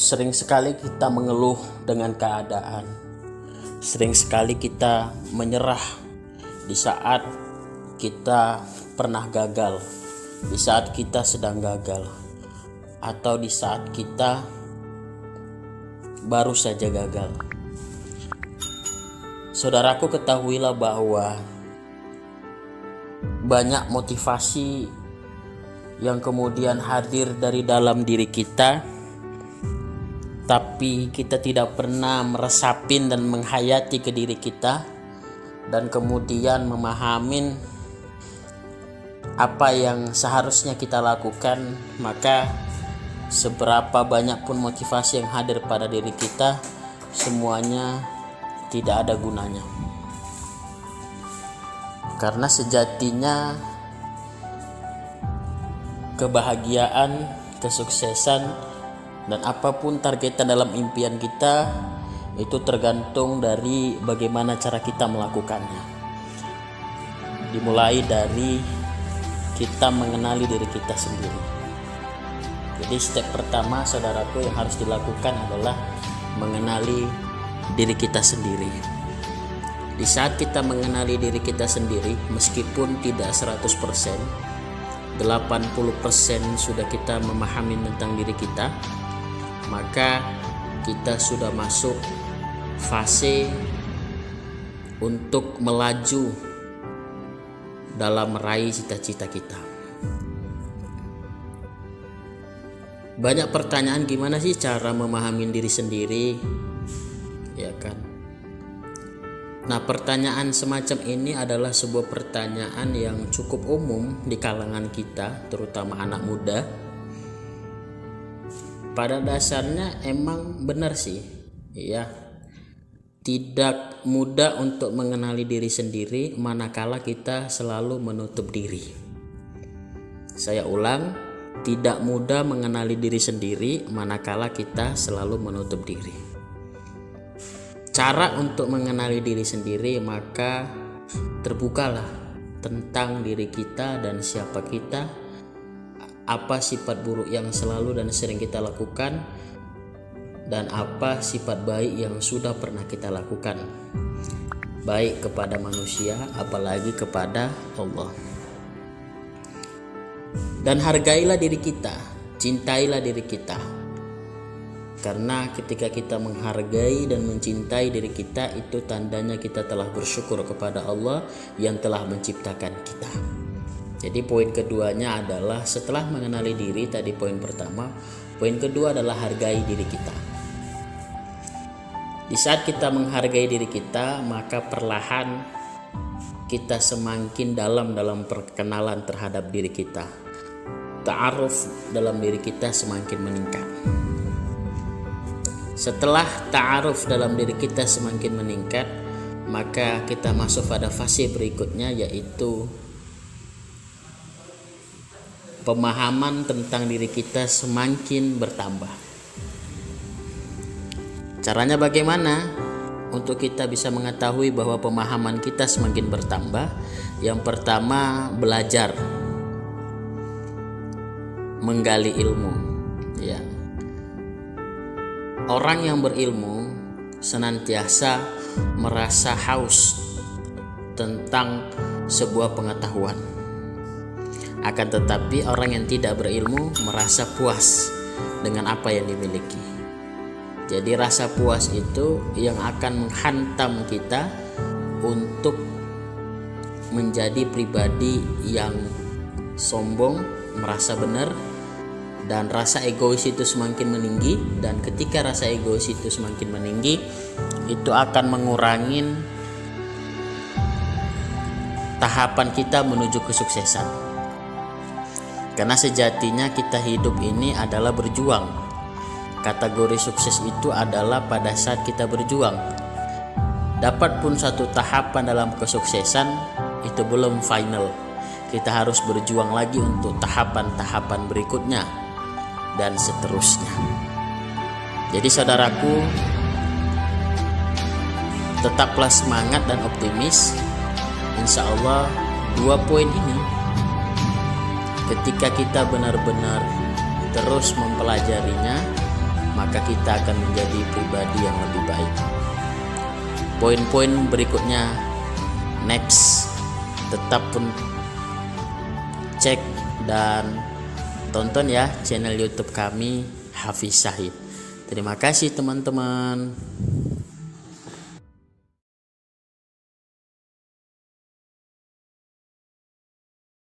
Sering sekali kita mengeluh dengan keadaan. Sering sekali kita menyerah di saat kita pernah gagal, di saat kita sedang gagal, atau di saat kita baru saja gagal. Saudaraku, ketahuilah bahwa banyak motivasi yang kemudian hadir dari dalam diri kita, tapi kita tidak pernah meresapin dan menghayati ke diri kita, dan kemudian memahamin apa yang seharusnya kita lakukan. Maka seberapa banyak pun motivasi yang hadir pada diri kita, semuanya tidak ada gunanya. Karena sejatinya kebahagiaan, kesuksesan, dan apapun targetan dalam impian kita itu tergantung dari bagaimana cara kita melakukannya. Dimulai dari kita mengenali diri kita sendiri. Jadi step pertama, saudaraku, yang harus dilakukan adalah mengenali diri kita sendiri. Di saat kita mengenali diri kita sendiri, meskipun tidak 100%, 80% sudah kita memahami tentang diri kita, maka kita sudah masuk fase untuk melaju dalam meraih cita-cita kita. Banyak pertanyaan, gimana sih cara memahami diri sendiri, ya kan? Nah, pertanyaan semacam ini adalah sebuah pertanyaan yang cukup umum di kalangan kita, terutama anak muda. Pada dasarnya emang benar sih, ya. Tidak mudah untuk mengenali diri sendiri manakala kita selalu menutup diri. Saya ulang, tidak mudah mengenali diri sendiri manakala kita selalu menutup diri. Cara untuk mengenali diri sendiri, maka terbukalah tentang diri kita dan siapa kita, apa sifat buruk yang selalu dan sering kita lakukan, dan apa sifat baik yang sudah pernah kita lakukan, baik kepada manusia apalagi kepada Allah. Dan hargailah diri kita, cintailah diri kita. Karena ketika kita menghargai dan mencintai diri kita, itu tandanya kita telah bersyukur kepada Allah yang telah menciptakan kita. Jadi poin keduanya adalah setelah mengenali diri, tadi poin pertama, poin kedua adalah hargai diri kita. Di saat kita menghargai diri kita, maka perlahan kita semakin dalam perkenalan terhadap diri kita. Ta'aruf dalam diri kita semakin meningkat. Setelah ta'aruf dalam diri kita semakin meningkat, maka kita masuk pada fase berikutnya, yaitu pemahaman tentang diri kita semakin bertambah. Caranya bagaimana untuk kita bisa mengetahui bahwa pemahaman kita semakin bertambah? Yang pertama, belajar menggali ilmu, ya. Orang yang berilmu senantiasa merasa haus tentang sebuah pengetahuan. Akan tetapi orang yang tidak berilmu merasa puas dengan apa yang dimiliki. Jadi rasa puas itu yang akan menghantam kita untuk menjadi pribadi yang sombong, merasa benar, dan rasa egois itu semakin meninggi. Dan ketika rasa egois itu semakin meninggi, itu akan mengurangi tahapan kita menuju kesuksesan. Karena sejatinya kita hidup ini adalah berjuang. Kategori sukses itu adalah pada saat kita berjuang. Dapat pun satu tahapan dalam kesuksesan, itu belum final. Kita harus berjuang lagi untuk tahapan-tahapan berikutnya, dan seterusnya. Jadi saudaraku, tetaplah semangat dan optimis. Insya Allah 2 poin ini, ketika kita benar-benar terus mempelajarinya, maka kita akan menjadi pribadi yang lebih baik. Poin-poin berikutnya, next, tetap pun cek dan tonton ya channel YouTube kami, Hafiz Syahid. Terima kasih teman-teman.